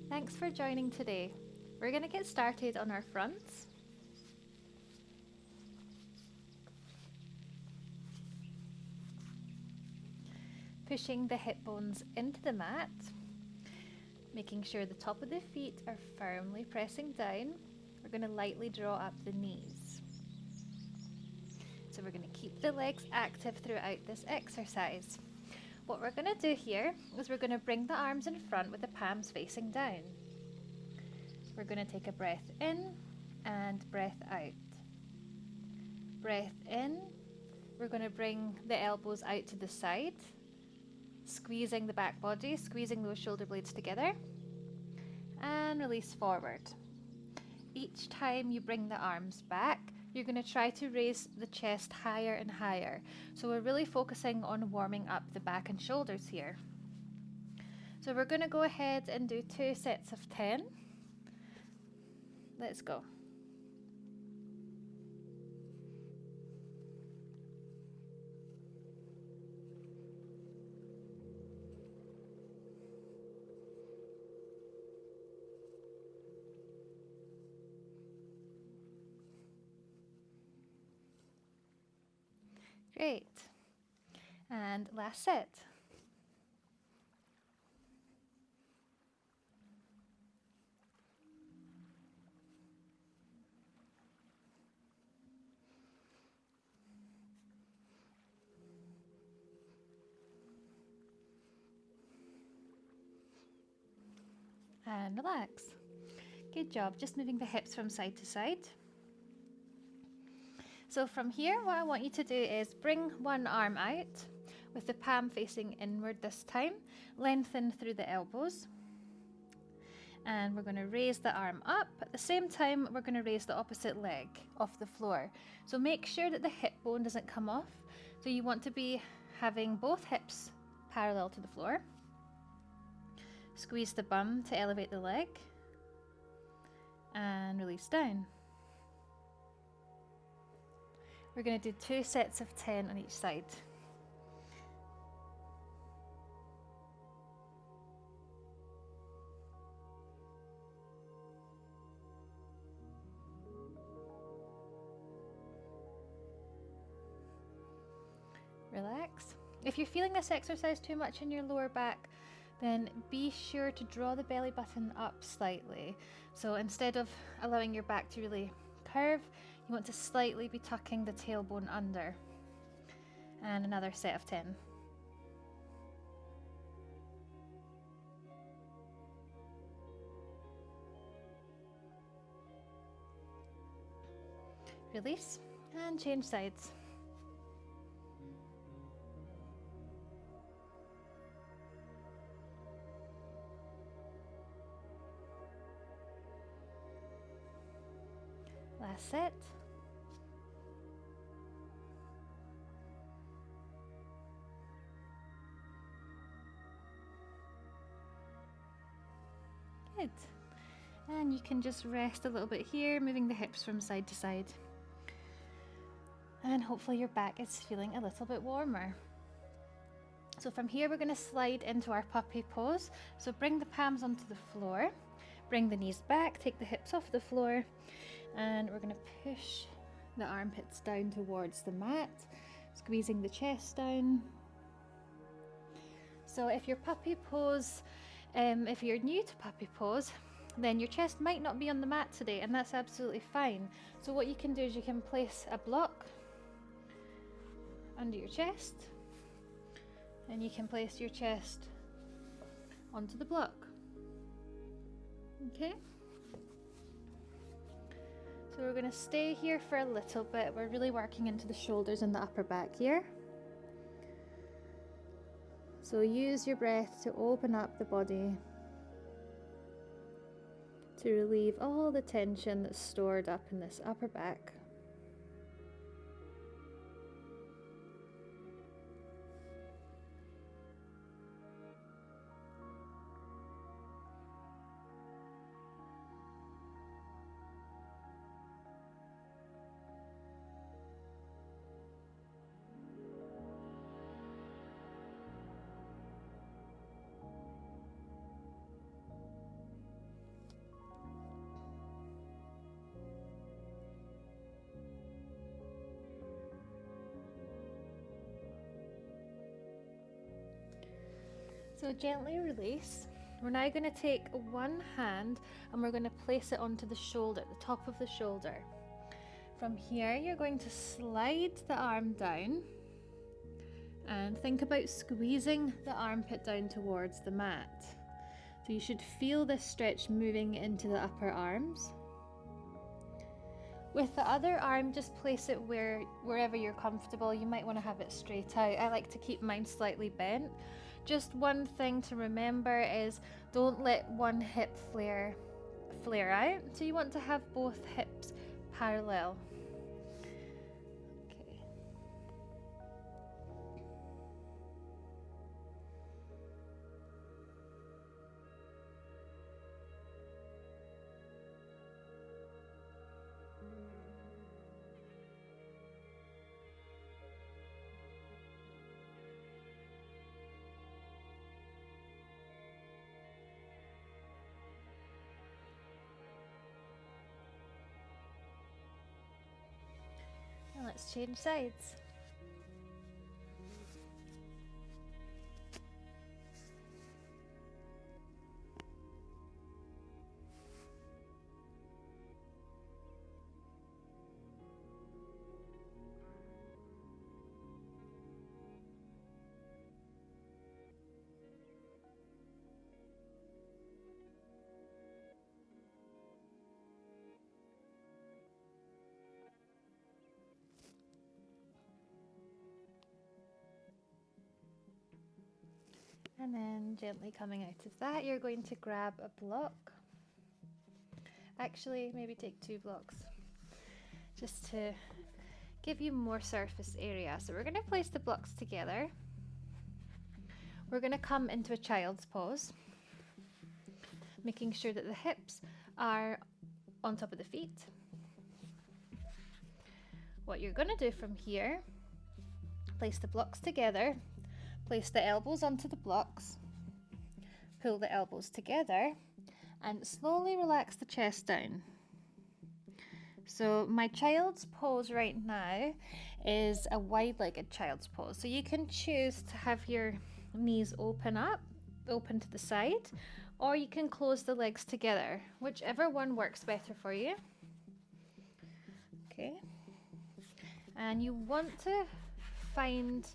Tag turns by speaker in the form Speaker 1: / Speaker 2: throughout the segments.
Speaker 1: Thanks for joining today. We're going to get started on our fronts. Pushing the hip bones into the mat, making sure the top of the feet are firmly pressing down. We're going to lightly draw up the knees. So we're going to keep the legs active throughout this exercise. What we're going to do here is we're going to bring the arms in front with the palms facing down. We're going to take a breath in and breath out. Breath in, we're going to bring the elbows out to the side, squeezing the back body, squeezing those shoulder blades together, and release forward. Each time you bring the arms back, you're going to try to raise the chest higher and higher. So we're really focusing on warming up the back and shoulders here. So we're going to go ahead and do 2 sets of 10. Let's go. Great. And last set. And relax. Good job, just moving the hips from side to side. So from here, what I want you to do is bring one arm out with the palm facing inward this time, lengthen through the elbows. And we're going to raise the arm up. At the same time, we're going to raise the opposite leg off the floor. So make sure that the hip bone doesn't come off. So you want to be having both hips parallel to the floor. Squeeze the bum to elevate the leg and release down. We're going to do 2 sets of 10 on each side. Relax. If you're feeling this exercise too much in your lower back, then be sure to draw the belly button up slightly. So instead of allowing your back to really curve, you want to slightly be tucking the tailbone under. And another set of 10. Release and change sides. Last set. Good. And you can just rest a little bit here, moving the hips from side to side. And hopefully your back is feeling a little bit warmer. So from here we're going to slide into our puppy pose. So bring the palms onto the floor, bring the knees back, take the hips off the floor, and we're going to push the armpits down towards the mat, squeezing the chest down. So if your puppy pose, if you're new to puppy pose, then your chest might not be on the mat today, and that's absolutely fine. So what you can do is you can place a block under your chest, and you can place your chest onto the block. Okay? So we're going to stay here for a little bit. We're really working into the shoulders and the upper back here. So use your breath to open up the body, to relieve all the tension that's stored up in this upper back. So gently release. We're now going to take one hand and we're going to place it onto the shoulder, the top of the shoulder. From here, you're going to slide the arm down and think about squeezing the armpit down towards the mat. So you should feel this stretch moving into the upper arms. With the other arm, just place it wherever you're comfortable. You might want to have it straight out. I like to keep mine slightly bent. Just one thing to remember is don't let one hip flare out. So you want to have both hips parallel. Okay. Now let's change sides. And then gently coming out of that, you're going to grab a block. Actually, maybe take 2 blocks, just to give you more surface area. So we're going to place the blocks together. We're going to come into a child's pose, making sure that the hips are on top of the feet. What you're going to do from here, place the blocks together. Place the elbows onto the blocks, pull the elbows together, and slowly relax the chest down. So my child's pose right now is a wide-legged child's pose. So you can choose to have your knees open to the side, or you can close the legs together, whichever one works better for you. Okay. And you want to find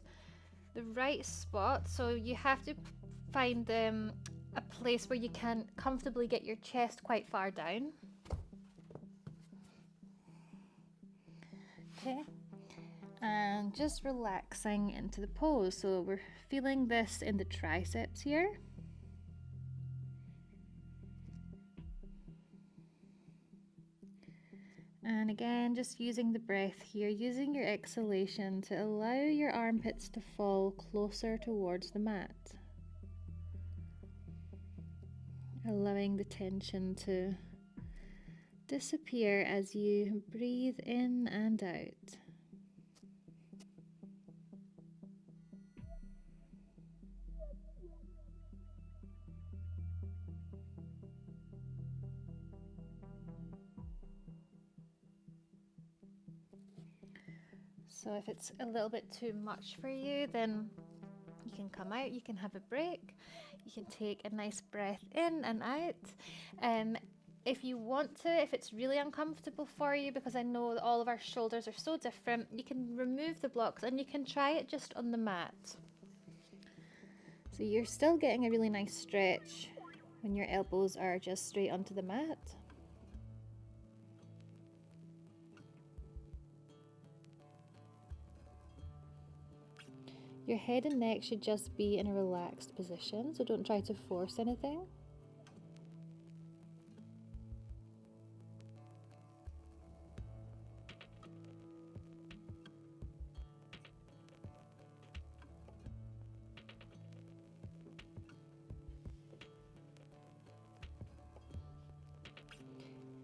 Speaker 1: the right spot, so you have to find a place where you can comfortably get your chest quite far down. Okay, and just relaxing into the pose. So we're feeling this in the triceps here. And again, just using the breath here, using your exhalation to allow your armpits to fall closer towards the mat. Allowing the tension to disappear as you breathe in and out. So if it's a little bit too much for you, then you can come out, you can have a break, you can take a nice breath in and out. If you want to, if it's really uncomfortable for you, because I know that all of our shoulders are so different, you can remove the blocks and you can try it just on the mat. So you're still getting a really nice stretch when your elbows are just straight onto the mat. Your head and neck should just be in a relaxed position, so don't try to force anything.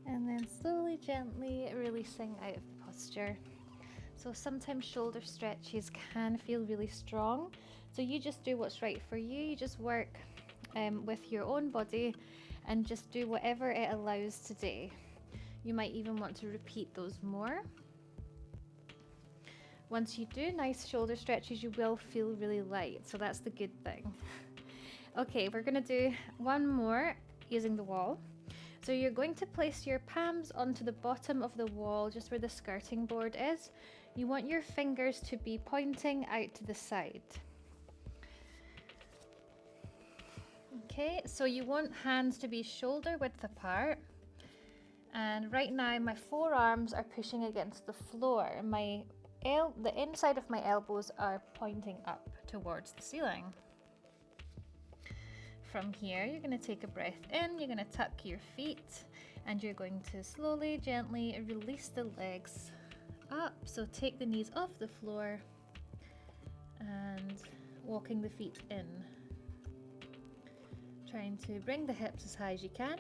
Speaker 1: And then slowly, gently releasing out of the posture. So sometimes shoulder stretches can feel really strong. So you just do what's right for you. You just work with your own body and just do whatever it allows today. You might even want to repeat those more. Once you do nice shoulder stretches, you will feel really light. So that's the good thing. Okay, we're gonna do one more using the wall. So you're going to place your palms onto the bottom of the wall, just where the skirting board is. You want your fingers to be pointing out to the side. Okay, so you want hands to be shoulder width apart. And right now my forearms are pushing against the floor. The inside of my elbows are pointing up towards the ceiling. From here, you're going to take a breath in, you're going to tuck your feet, and you're going to slowly, gently release the legs up. So take the knees off the floor and walking the feet in. Trying to bring the hips as high as you can.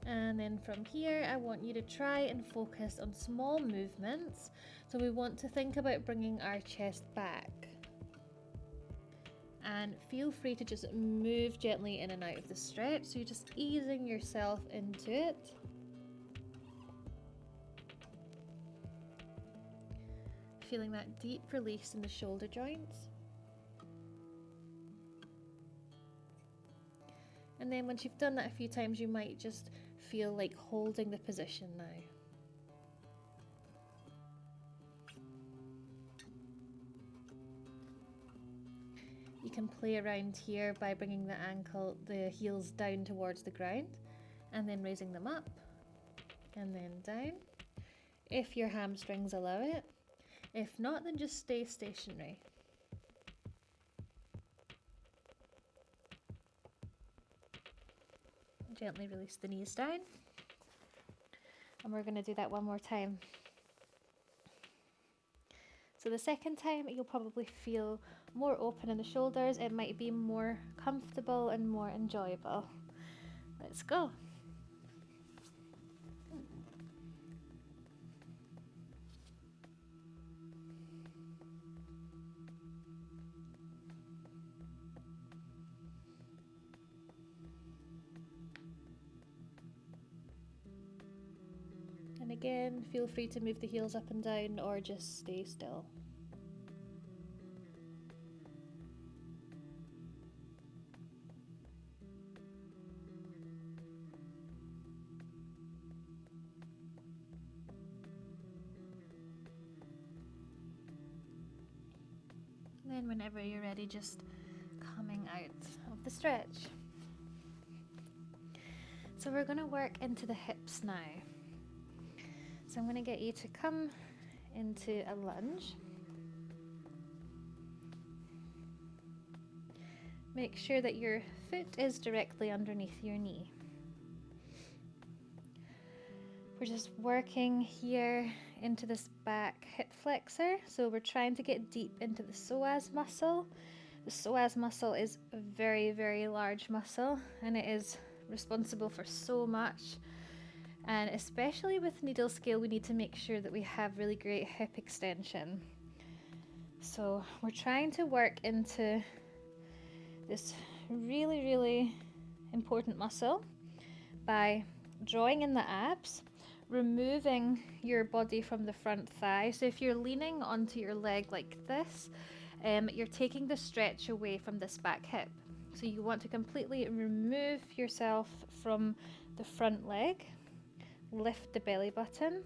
Speaker 1: And then from here, I want you to try and focus on small movements. So we want to think about bringing our chest back. And feel free to just move gently in and out of the stretch. So you're just easing yourself into it. Feeling that deep release in the shoulder joints. And then once you've done that a few times, you might just feel like holding the position now. You can play around here by bringing the heels down towards the ground and then raising them up and then down, if your hamstrings allow it. If not, then just stay stationary. Gently release the knees down. And we're going to do that one more time. So the second time, you'll probably feel more open in the shoulders. It might be more comfortable and more enjoyable. Let's go. And again, feel free to move the heels up and down or just stay still. Then whenever you're ready, just coming out of the stretch. So we're going to work into the hips now. So I'm going to get you to come into a lunge. Make sure that your foot is directly underneath your knee. We're just working here into this back hip flexor. So we're trying to get deep into the psoas muscle. The psoas muscle is a very, very large muscle, and it is responsible for so much. And especially with needle scale, we need to make sure that we have really great hip extension. So we're trying to work into this really, really important muscle by drawing in the abs, removing your body from the front thigh. So if you're leaning onto your leg like this, you're taking the stretch away from this back hip. So you want to completely remove yourself from the front leg. Lift the belly button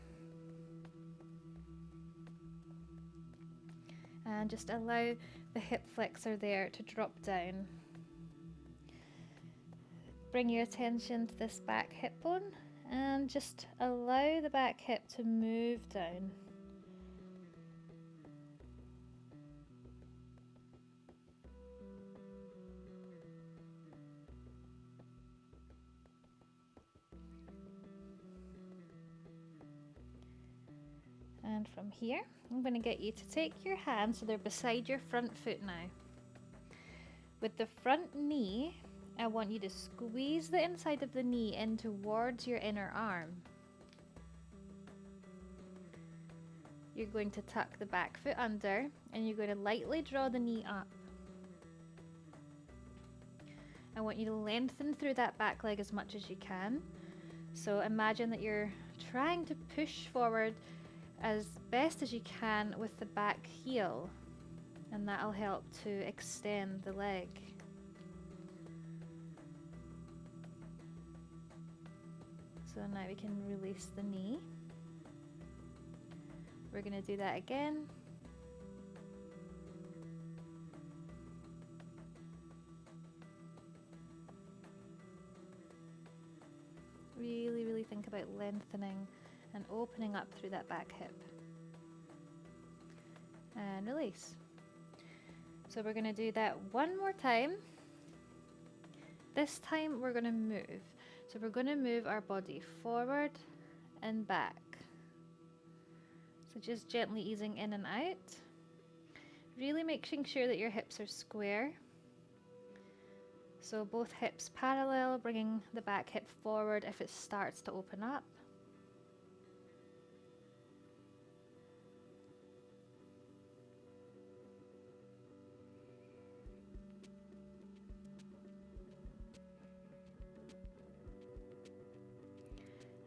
Speaker 1: and just allow the hip flexor there to drop down. Bring your attention to this back hip bone and just allow the back hip to move down. And from here, I'm going to get you to take your hands so they're beside your front foot now. With the front knee, I want you to squeeze the inside of the knee in towards your inner arm. You're going to tuck the back foot under and you're going to lightly draw the knee up. I want you to lengthen through that back leg as much as you can. So imagine that you're trying to push forward as best as you can with the back heel. and that'll help to extend the leg. So now we can release the knee. We're going to do that again. Really, really think about lengthening and opening up through that back hip. And release. So we're going to do that one more time. This time we're going to move. So we're going to move our body forward and back. So just gently easing in and out. Really making sure that your hips are square. So both hips parallel, bringing the back hip forward if it starts to open up.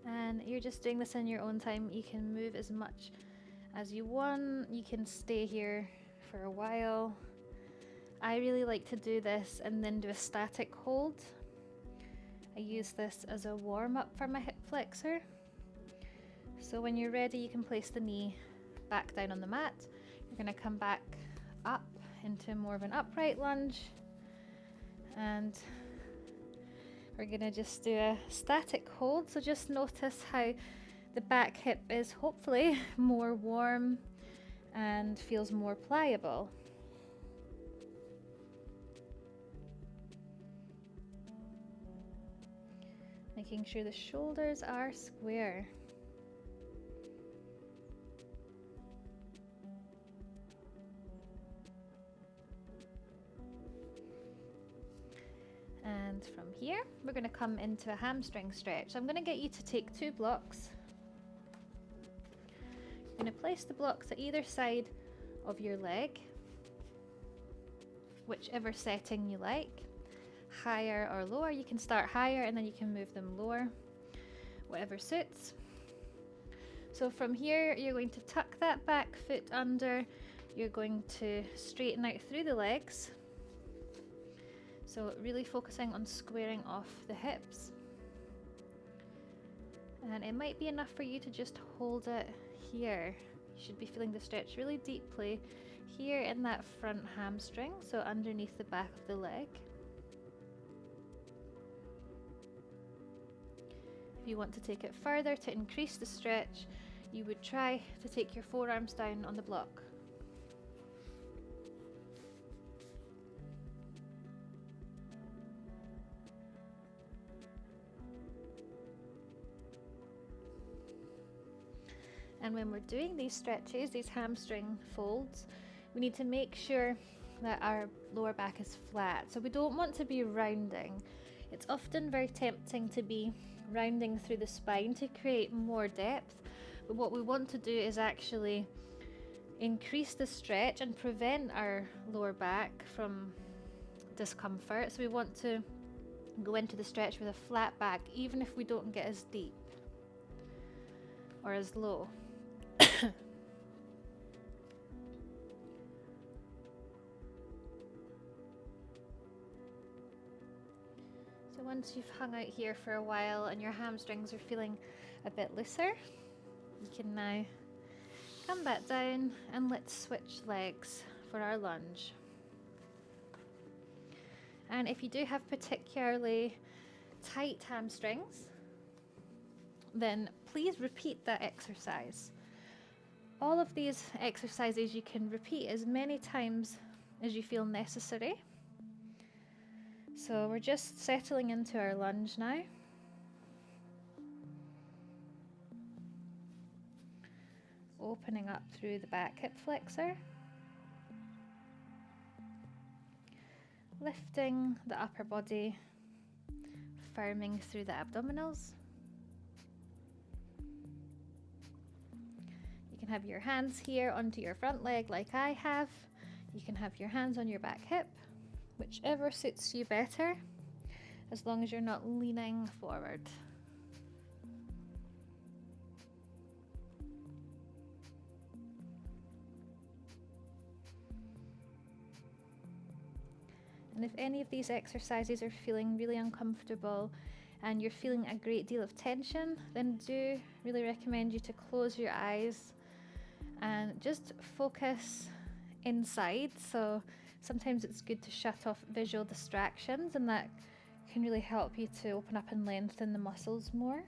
Speaker 1: And you're just doing this in your own time. You can move as much as you want. You can stay here for a while. I really like to do this and then do a static hold. I use this as a warm-up for my hip flexor. So when you're ready, you can place the knee back down on the mat. You're going to come back up into more of an upright lunge, and we're going to just do a static hold. So just notice how the back hip is hopefully more warm and feels more pliable. Making sure the shoulders are square. And from here, we're going to come into a hamstring stretch. So I'm going to get you to take 2 blocks. You're going to place the blocks at either side of your leg, whichever setting you like. Higher or lower. You can start higher and then you can move them lower, whatever suits. So from here, you're going to tuck that back foot under. You're going to straighten out through the legs. So really focusing on squaring off the hips. And it might be enough for you to just hold it here. You should be feeling the stretch really deeply here in that front hamstring, so underneath the back of the leg. If you want to take it further to increase the stretch, you would try to take your forearms down on the block. And when we're doing these stretches, these hamstring folds, we need to make sure that our lower back is flat. So we don't want to be rounding. It's often very tempting to be rounding through the spine to create more depth. But what we want to do is actually increase the stretch and prevent our lower back from discomfort. So we want to go into the stretch with a flat back, even if we don't get as deep or as low. So once you've hung out here for a while and your hamstrings are feeling a bit looser, you can now come back down and let's switch legs for our lunge. And if you do have particularly tight hamstrings, then please repeat that exercise. All of these exercises you can repeat as many times as you feel necessary. So we're just settling into our lunge now. Opening up through the back hip flexor. Lifting the upper body, firming through the abdominals. You can have your hands here onto your front leg like I have. You can have your hands on your back hip, whichever suits you better, as long as you're not leaning forward. And if any of these exercises are feeling really uncomfortable and you're feeling a great deal of tension, then do really recommend you to close your eyes and just focus inside. So sometimes it's good to shut off visual distractions, and that can really help you to open up and lengthen the muscles more.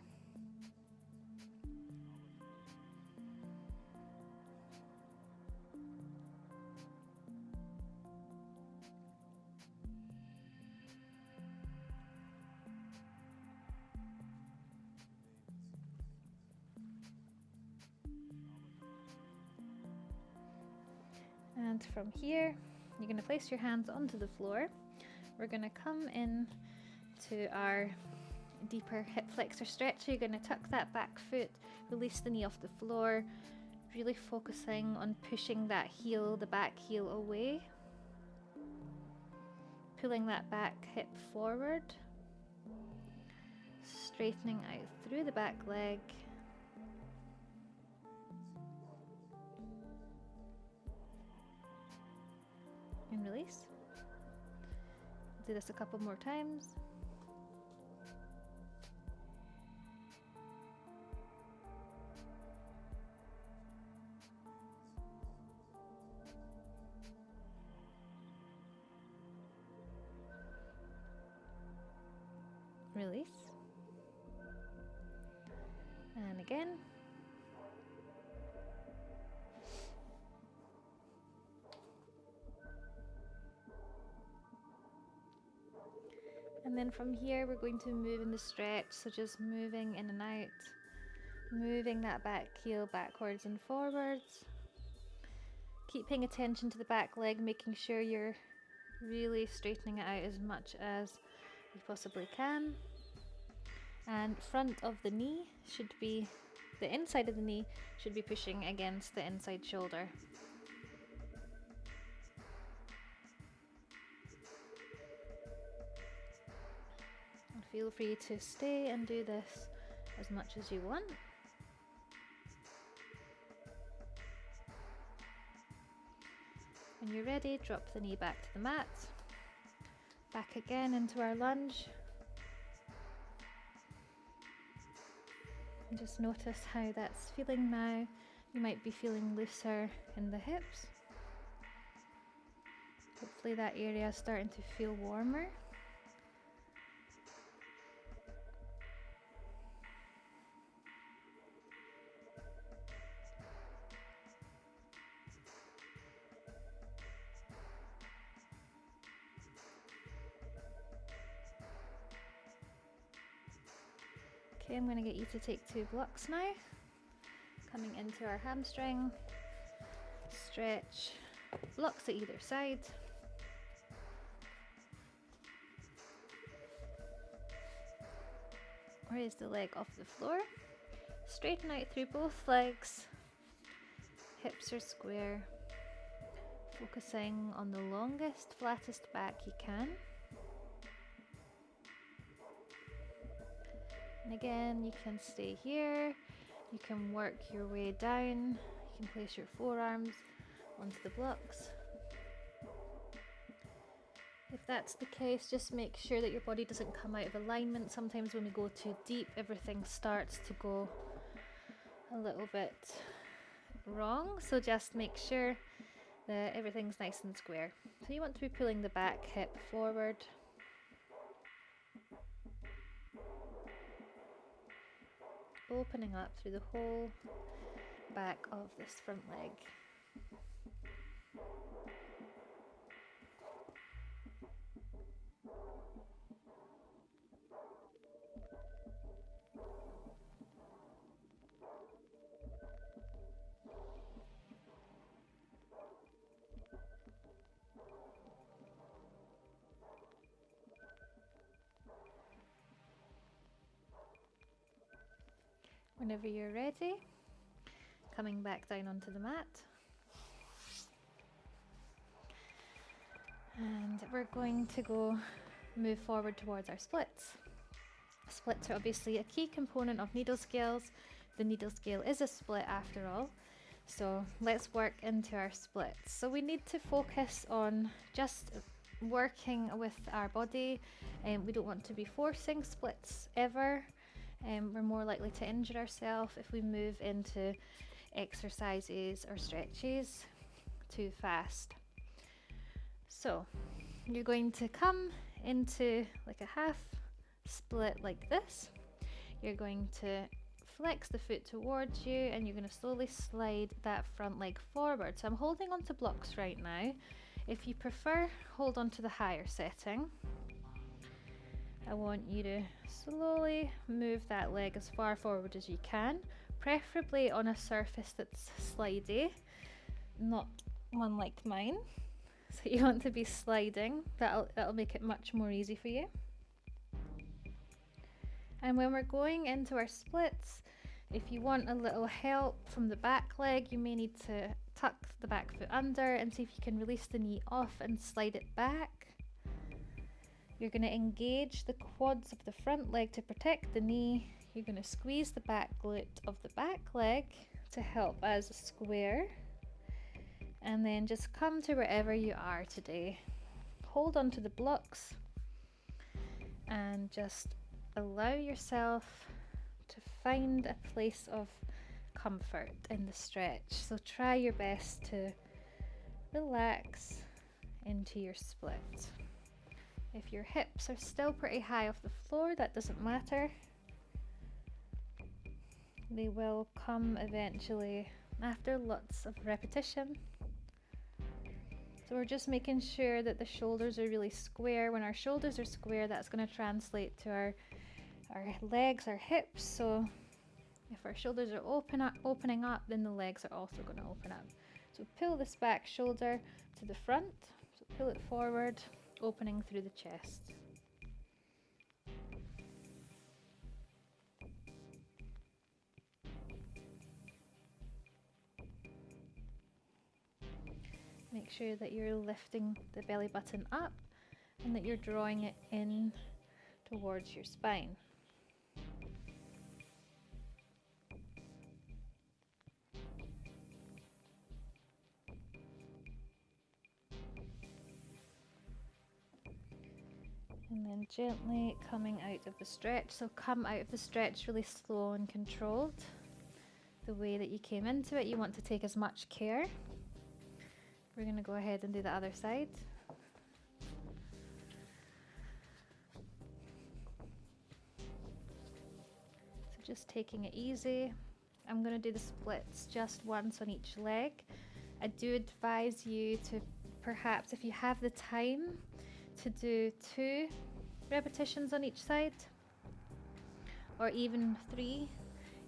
Speaker 1: And from here, you're going to place your hands onto the floor. We're going to come in to our deeper hip flexor stretch. So you're going to tuck that back foot, release the knee off the floor, really focusing on pushing that heel, the back heel away. Pulling that back hip forward. Straightening out through the back leg. And release. Do this a couple more times. Release. And again. And then from here, we're going to move in the stretch. So just moving in and out, moving that back heel backwards and forwards. Keep paying attention to the back leg, making sure you're really straightening it out as much as you possibly can. And front of the knee should be, the inside of the knee should be pushing against the inside shoulder. And feel free to stay and do this as much as you want. When you're ready, drop the knee back to the mat. Back again into our lunge. And just notice how that's feeling now. You might be feeling looser in the hips. Hopefully that area is starting to feel warmer. Okay, I'm going to get you to take 2 blocks now. Coming into our hamstring. Stretch. Blocks at either side. Raise the leg off the floor. Straighten out through both legs. Hips are square. Focusing on the longest, flattest back you can. And again, you can stay here, you can work your way down, you can place your forearms onto the blocks. If that's the case, just make sure that your body doesn't come out of alignment. Sometimes when we go too deep, everything starts to go a little bit wrong. So just make sure that everything's nice and square. So you want to be pulling the back hip forward. Opening up through the whole back of this front leg. Whenever you're ready, coming back down onto the mat. And we're going to move forward towards our splits. Splits are obviously a key component of needle scales. The needle scale is a split after all. So let's work into our splits. So we need to focus on just working with our body, we don't want to be forcing splits ever. We're more likely to injure ourselves if we move into exercises or stretches too fast. So you're going to come into like a half split like this. You're going to flex the foot towards you and you're going to slowly slide that front leg forward. So I'm holding onto blocks right now. If you prefer, hold on to the higher setting. I want you to slowly move that leg as far forward as you can, preferably on a surface that's slidey, not one like mine. So you want to be sliding, that'll make it much more easy for you. And when we're going into our splits, if you want a little help from the back leg, you may need to tuck the back foot under and see if you can release the knee off and slide it back. You're going to engage the quads of the front leg to protect the knee. You're going to squeeze the back glute of the back leg to help as a square. And then just come to wherever you are today. Hold on to the blocks and just allow yourself to find a place of comfort in the stretch. So try your best to relax into your split. If your hips are still pretty high off the floor, that doesn't matter. They will come eventually after lots of repetition. So we're just making sure that the shoulders are really square. When our shoulders are square, that's going to translate to our legs, our hips. So if our shoulders are opening up, then the legs are also going to open up. So pull this back shoulder to the front. So pull it forward, opening through the chest. Make sure that you're lifting the belly button up and that you're drawing it in towards your spine. And then gently coming out of the stretch. So come out of the stretch really slow and controlled. The way that you came into it, you want to take as much care. We're going to go ahead and do the other side. So just taking it easy. I'm going to do the splits just once on each leg. I do advise you to perhaps, if you have the time, to do 2 repetitions on each side, or even 3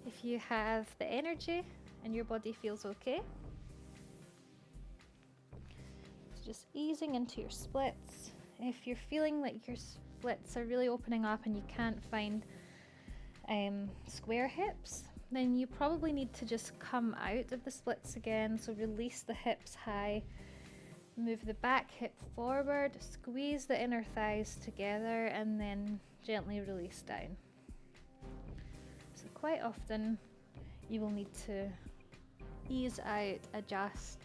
Speaker 1: if you have the energy and your body feels okay. Just easing into your splits. If you're feeling like your splits are really opening up and you can't find square hips, then you probably need to just come out of the splits again. So release the hips high, move the back hip forward, squeeze the inner thighs together, and then gently release down. So quite often you will need to ease out, adjust,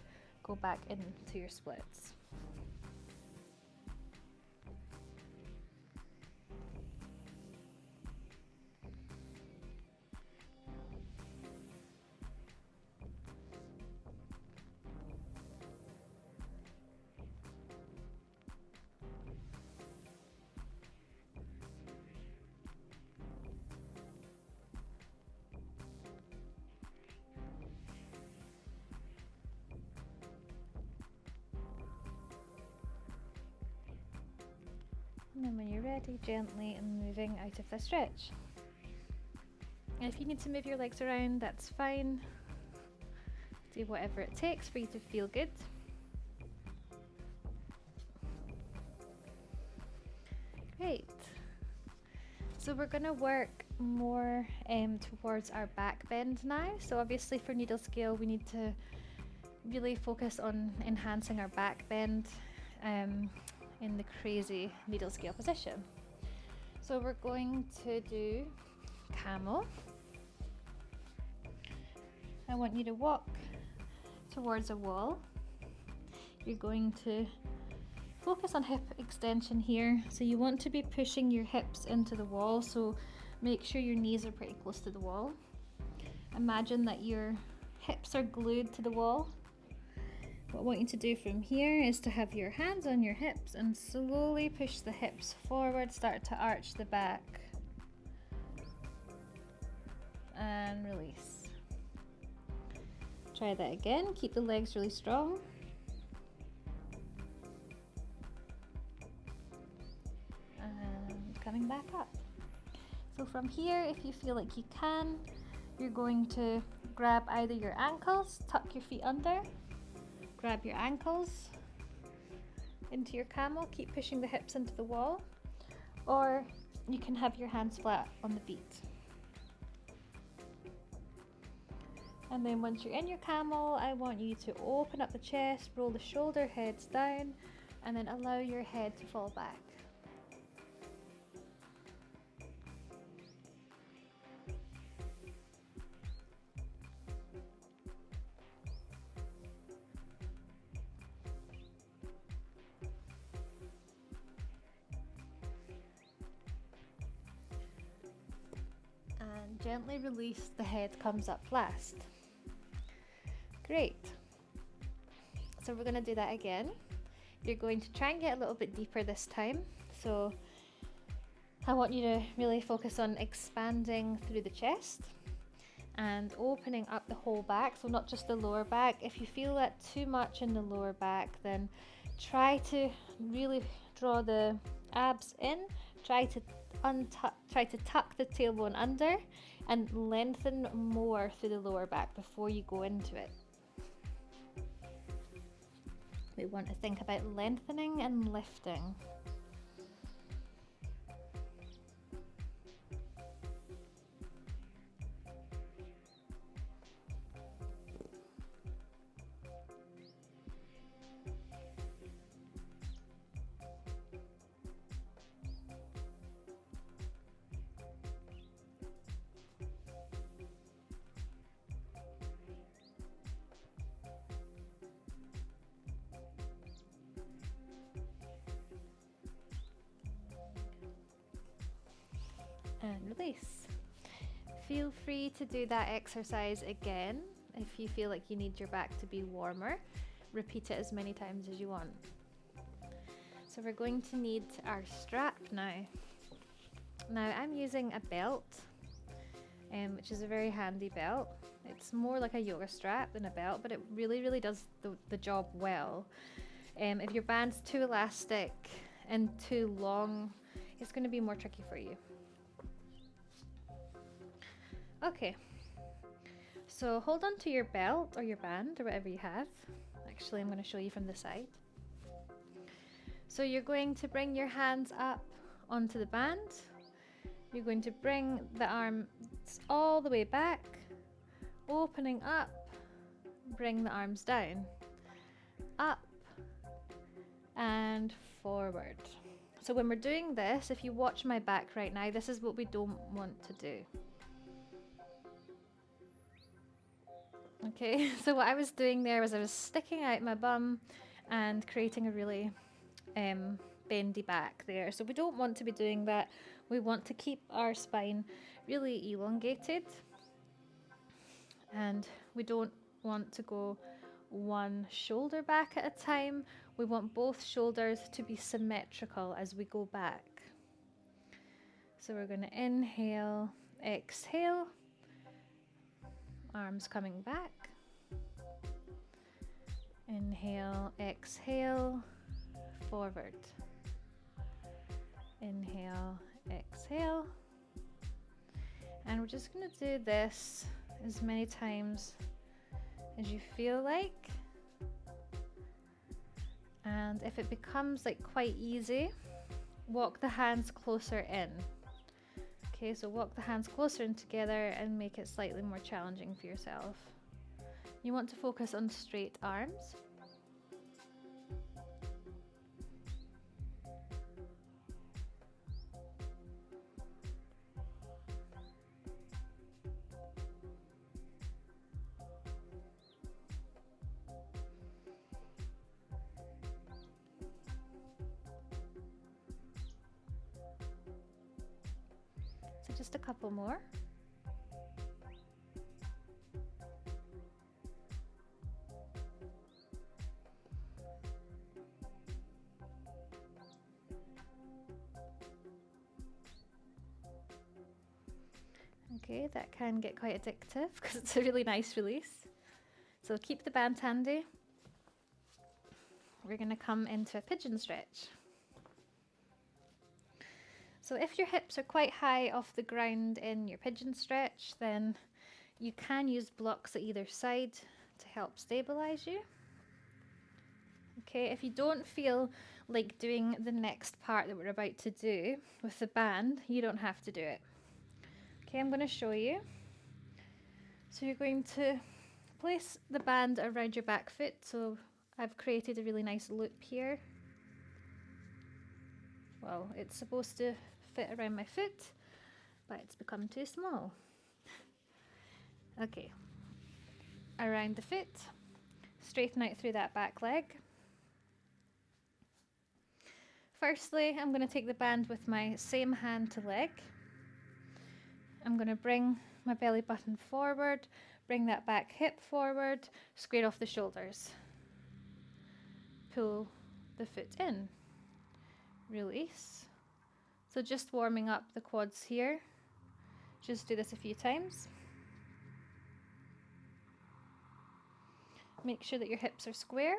Speaker 1: go back into your splits. And then when you're ready, gently moving out of the stretch. And if you need to move your legs around, that's fine. Do whatever it takes for you to feel good. Great. So we're going to work more towards our back bend now. So obviously for needle scale, we need to really focus on enhancing our back bend in the crazy needle scale position. So we're going to do camel. I want you to walk towards a wall. You're going to focus on hip extension here. So you want to be pushing your hips into the wall, so make sure your knees are pretty close to the wall. Imagine that your hips are glued to the wall. What I want you to do from here is to have your hands on your hips and slowly push the hips forward, start to arch the back and release. Try that again, keep the legs really strong. And coming back up. So from here, if you feel like you can, you're going to grab either your ankles, tuck your feet under, grab your ankles into your camel, keep pushing the hips into the wall, or you can have your hands flat on the feet. And then once you're in your camel, I want you to open up the chest, roll the shoulder heads down, and then allow your head to fall back. And gently release, the head comes up last. Great. So we're going to do that again. You're going to try and get a little bit deeper this time. So I want you to really focus on expanding through the chest and opening up the whole back, so not just the lower back. If you feel that too much in the lower back, then try to really draw the abs in, try to tuck the tailbone under and lengthen more through the lower back before you go into it. We want to think about lengthening and lifting. And release. Feel free to do that exercise again if you feel like you need your back to be warmer. Repeat it as many times as you want. So we're going to need our strap now. Now I'm using a belt, which is a very handy belt. It's more like a yoga strap than a belt, but it really does the job well. If your band's too elastic and too long, it's going to be more tricky for you. Okay, so hold on to your belt or your band or whatever you have. Actually, I'm going to show you from the side. So you're going to bring your hands up onto the band. You're going to bring the arms all the way back, opening up, bring the arms down, up and forward. So when we're doing this, if you watch my back right now, this is what we don't want to do. Okay, so what I was doing there was I was sticking out my bum and creating a really bendy back there. So we don't want to be doing that. We want to keep our spine really elongated, and we don't want to go one shoulder back at a time. We want both shoulders to be symmetrical as we go back. So we're going to inhale, exhale. Arms coming back. Inhale, exhale, forward. Inhale, exhale. And we're just going to do this as many times as you feel like. And if it becomes like quite easy, walk the hands closer in. Okay, so walk the hands closer in together and make it slightly more challenging for yourself. You want to focus on straight arms. just a couple more. Okay, that can get quite addictive because it's a really nice release. So keep the band handy. We're going to come into a pigeon stretch. So if your hips are quite high off the ground in your pigeon stretch, then you can use blocks at either side to help stabilize you. Okay, if you don't feel like doing the next part that we're about to do with the band, you don't have to do it. Okay, I'm going to show you. So you're going to place the band around your back foot. So I've created a really nice loop here. Well, it's supposed to fit around my foot, but it's become too small. Okay, around the foot, straighten out through that back leg. Firstly, I'm going to take the band with my same hand to leg. I'm going to bring my belly button forward, bring that back hip forward, square off the shoulders. Pull the foot in. Release. So just warming up the quads here. Just do this a few times. Make sure that your hips are square.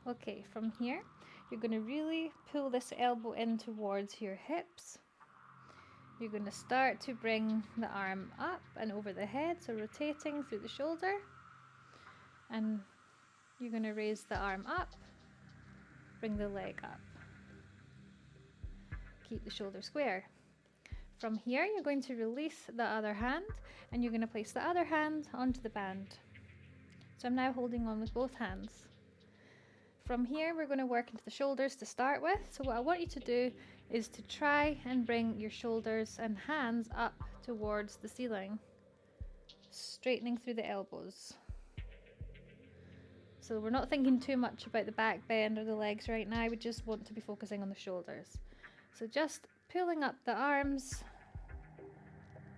Speaker 1: Okay, from here, you're going to really pull this elbow in towards your hips. You're going to start to bring the arm up and over the head, so rotating through the shoulder. And you're going to raise the arm up, bring the leg up. Keep the shoulder square. From here, you're going to release the other hand, and you're going to place the other hand onto the band. So I'm now holding on with both hands. From here, we're going to work into the shoulders to start with. So what I want you to do is to try and bring your shoulders and hands up towards the ceiling, straightening through the elbows. So we're not thinking too much about the back bend or the legs right now. We just want to be focusing on the shoulders. So just pulling up the arms,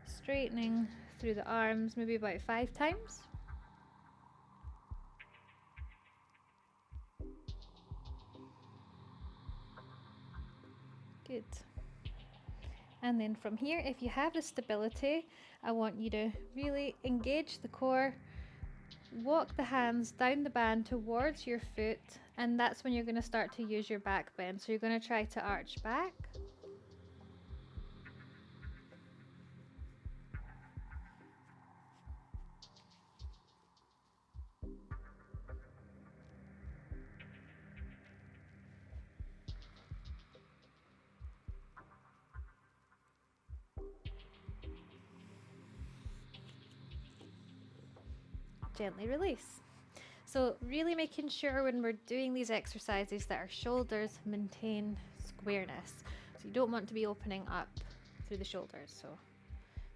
Speaker 1: straightening through the arms, maybe about 5 times. Good. And then from here, if you have the stability, I want you to really engage the core, walk the hands down the band towards your foot, and that's when you're going to start to use your back bend. So you're going to try to arch back. Gently release. So really making sure when we're doing these exercises that our shoulders maintain squareness. So you don't want to be opening up through the shoulders, so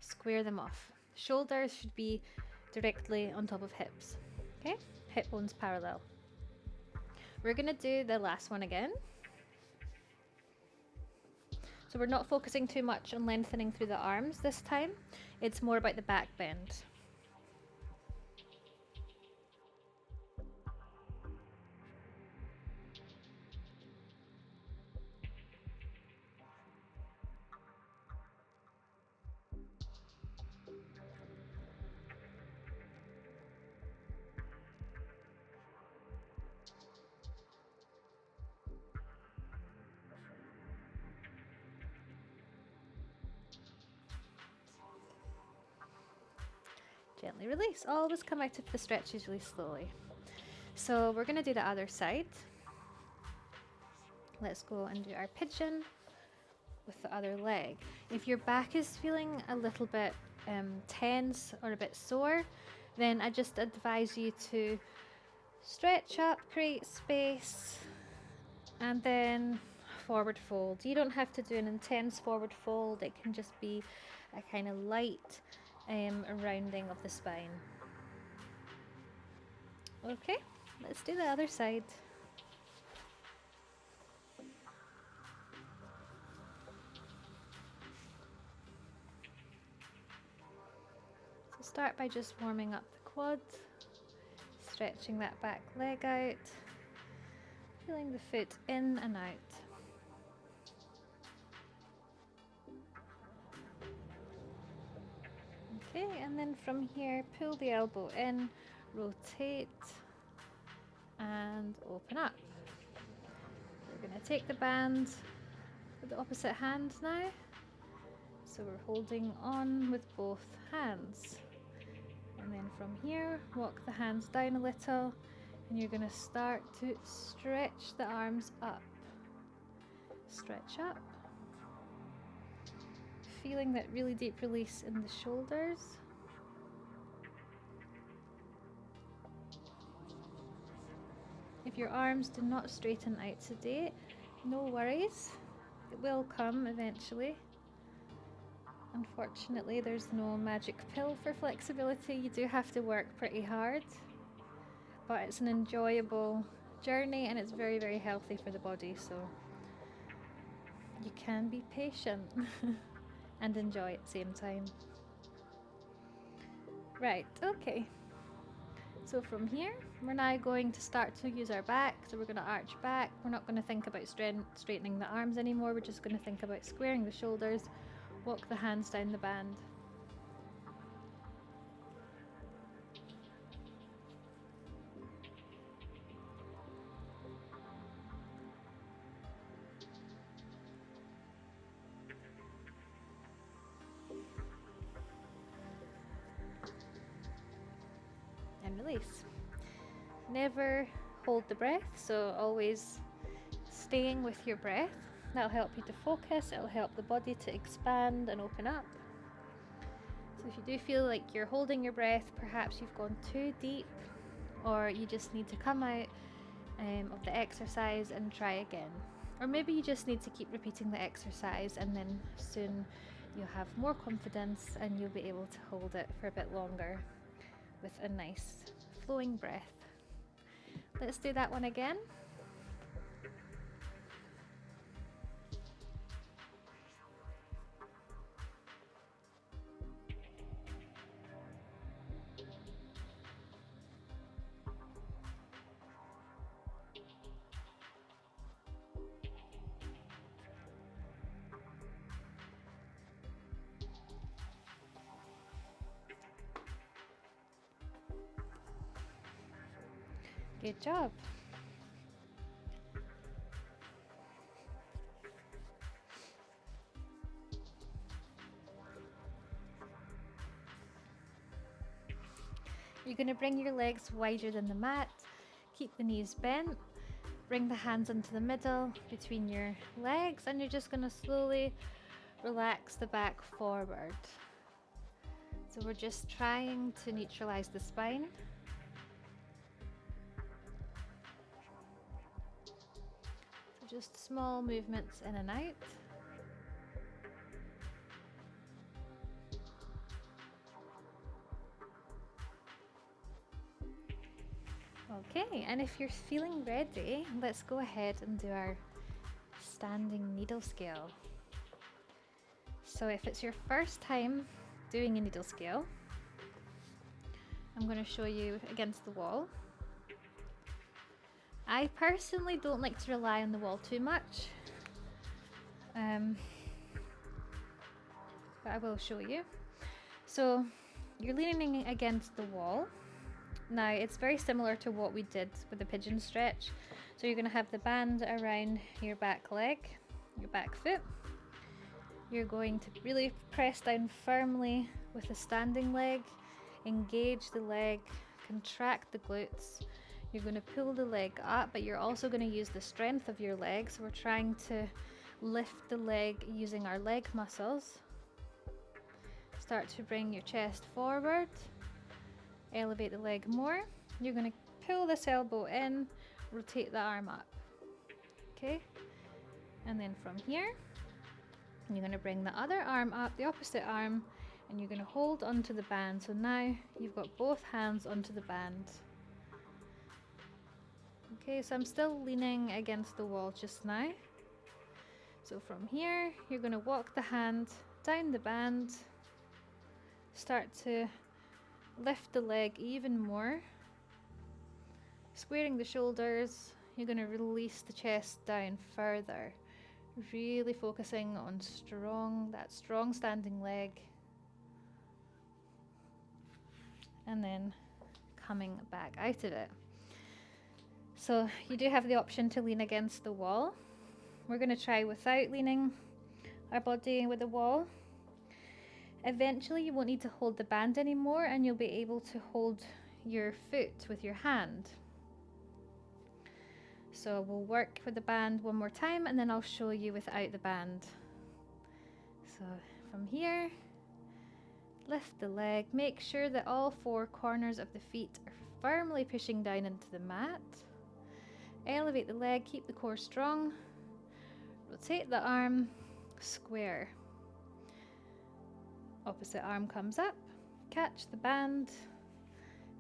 Speaker 1: square them off. Shoulders should be directly on top of hips. Okay, hip bones parallel. We're going to do the last one again. So we're not focusing too much on lengthening through the arms this time. It's more about the back bend. Gently release. Always come out of the stretches really slowly. So we're going to do the other side. Let's go and do our pigeon with the other leg. If your back is feeling a little bit tense or a bit sore, then I just advise you to stretch up, create space, and then forward fold. You don't have to do an intense forward fold. It can just be a kind of light rounding of the spine. Okay, let's do the other side. Start by just warming up the quads, stretching that back leg out, feeling the foot in and out. Okay, and then from here, pull the elbow in, rotate, and open up. We're going to take the band with the opposite hand now. So we're holding on with both hands. And then from here, walk the hands down a little, and you're going to start to stretch the arms up. Stretch up. Feeling that really deep release in the shoulders. If your arms do not straighten out today, no worries. It will come eventually. Unfortunately, there's no magic pill for flexibility. You do have to work pretty hard, but it's an enjoyable journey and it's very, very healthy for the body. So you can be patient and enjoy at the same time. Right, okay. So from here, we're now going to start to use our back. So we're going to arch back. We're not going to think about straightening the arms anymore. We're just going to think about squaring the shoulders. Walk the hands down the band. And release. Never hold the breath, so always staying with your breath. That'll help you to focus, it'll help the body to expand and open up. So if you do feel like you're holding your breath, perhaps you've gone too deep, or you just need to come out of the exercise and try again. Or maybe you just need to keep repeating the exercise, and then soon you'll have more confidence and you'll be able to hold it for a bit longer with a nice flowing breath. Let's do that one again. Good job. You're going to bring your legs wider than the mat. Keep the knees bent. Bring the hands into the middle between your legs, and you're just going to slowly relax the back forward. So we're just trying to neutralize the spine. Just small movements in and out. Okay, and if you're feeling ready, let's go ahead and do our standing needle scale. So if it's your first time doing a needle scale, I'm going to show you against the wall. I personally don't like to rely on the wall too much, but I will show you. So you're leaning against the wall. Now it's very similar to what we did with the pigeon stretch. So you're going to have the band around your back leg, your back foot. You're going to really press down firmly with the standing leg, engage the leg, contract the glutes. You're going to pull the leg up, but you're also going to use the strength of your leg. So we're trying to lift the leg using our leg muscles. Start to bring your chest forward. Elevate the leg more. You're going to pull this elbow in, rotate the arm up. Okay? And then from here, you're going to bring the other arm up, the opposite arm, and you're going to hold onto the band. So now you've got both hands onto the band. Okay, so I'm still leaning against the wall just now. So from here, you're going to walk the hand down the band, start to Lift the leg even more. Squaring the shoulders, you're going to release the chest down further. Really focusing on that strong standing leg. And then coming back out of it. So you do have the option to lean against the wall. We're going to try without leaning our body with the wall. Eventually you won't need to hold the band anymore and you'll be able to hold your foot with your hand. So we'll work with the band one more time and then I'll show you without the band. So from here, lift the leg, make sure that all four corners of the feet are firmly pushing down into the mat. Elevate the leg, keep the core strong. Rotate the arm, square. Opposite arm comes up, catch the band,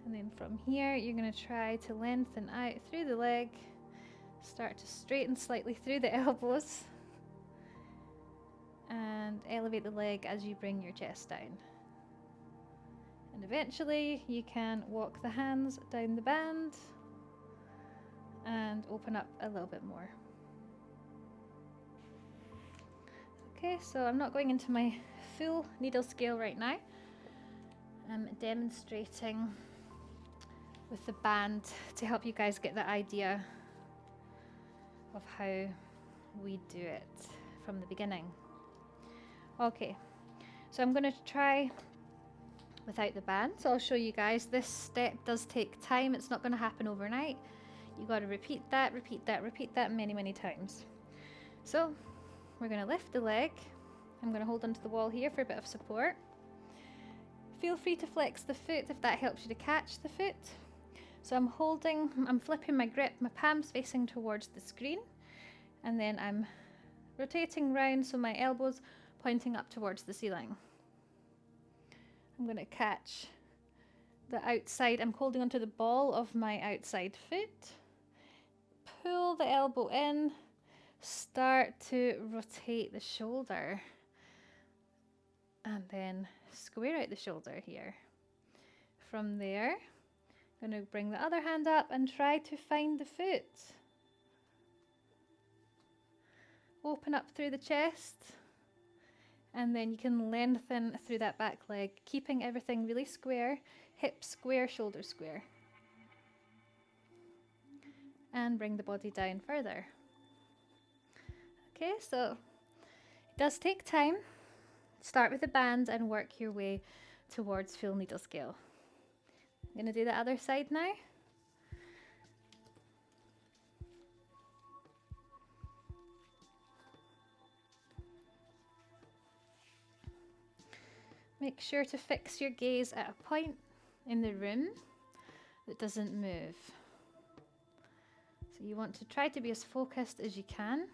Speaker 1: and then from here you're going to try to lengthen out through the leg, start to straighten slightly through the elbows, and elevate the leg as you bring your chest down. And eventually you can walk the hands down the band and open up a little bit more. Okay, so I'm not going into my full needle scale right now. I'm demonstrating with the band to help you guys get the idea of how we do it from the beginning. Okay, so I'm going to try without the band. So I'll show you guys. This step does take time. It's not going to happen overnight. You got to repeat that many, many times. So we're going to lift the leg. I'm going to hold onto the wall here for a bit of support. Feel free to flex the foot if that helps you to catch the foot. So I'm flipping my grip, my palms facing towards the screen, and then I'm rotating round so my elbows pointing up towards the ceiling. I'm going to catch the outside, I'm holding onto the ball of my outside foot. Pull the elbow in, start to rotate the shoulder, and then square out the shoulder here. From there, I'm going to bring the other hand up and try to find the foot. Open up through the chest, and then you can lengthen through that back leg, keeping everything really square, hip square, shoulder square. And bring the body down further. Okay, so it does take time. Start with the band and work your way towards full needle scale. I'm going to do the other side now. Make sure to fix your gaze at a point in the room that doesn't move. So you want to try to be as focused as you can.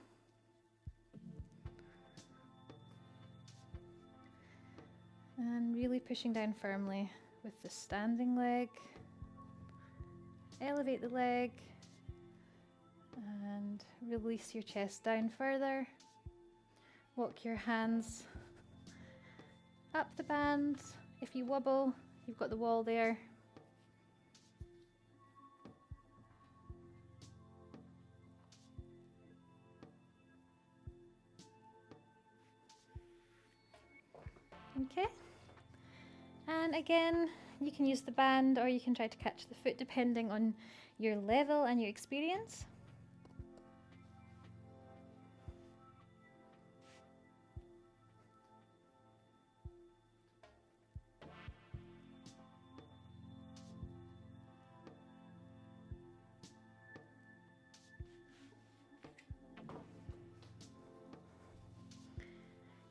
Speaker 1: And really pushing down firmly with the standing leg. Elevate the leg and release your chest down further. Walk your hands up the band. If you wobble, you've got the wall there. Okay. And again, you can use the band or you can try to catch the foot depending on your level and your experience.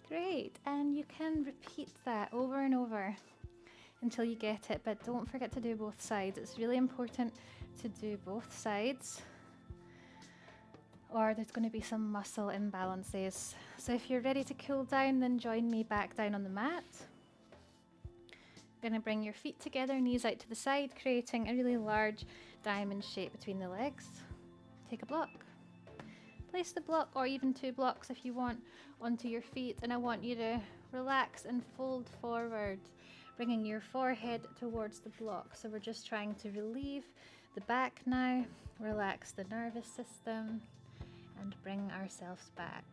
Speaker 1: Great, and you can repeat that over and over until you get it, but don't forget to do both sides. It's really important to do both sides or there's going to be some muscle imbalances. So if you're ready to cool down, then join me back down on the mat. You're going to bring your feet together, knees out to the side, creating a really large diamond shape between the legs. Take a block. Place the block, or even two blocks if you want, onto your feet, and I want you to relax and fold forward, bringing your forehead towards the block. So we're just trying to relieve the back now, relax the nervous system, and bring ourselves back.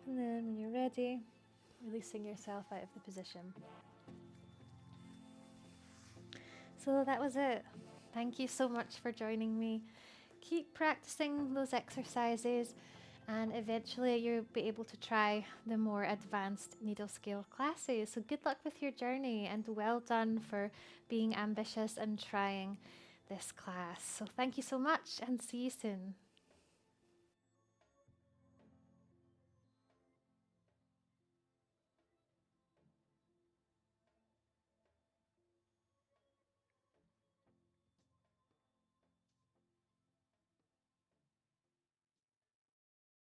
Speaker 1: And then when you're ready, releasing yourself out of the position. So that was it. Thank you so much for joining me. Keep practicing those exercises and eventually you'll be able to try the more advanced needle scale classes. So good luck with your journey and well done for being ambitious and trying this class. So thank you so much and see you soon.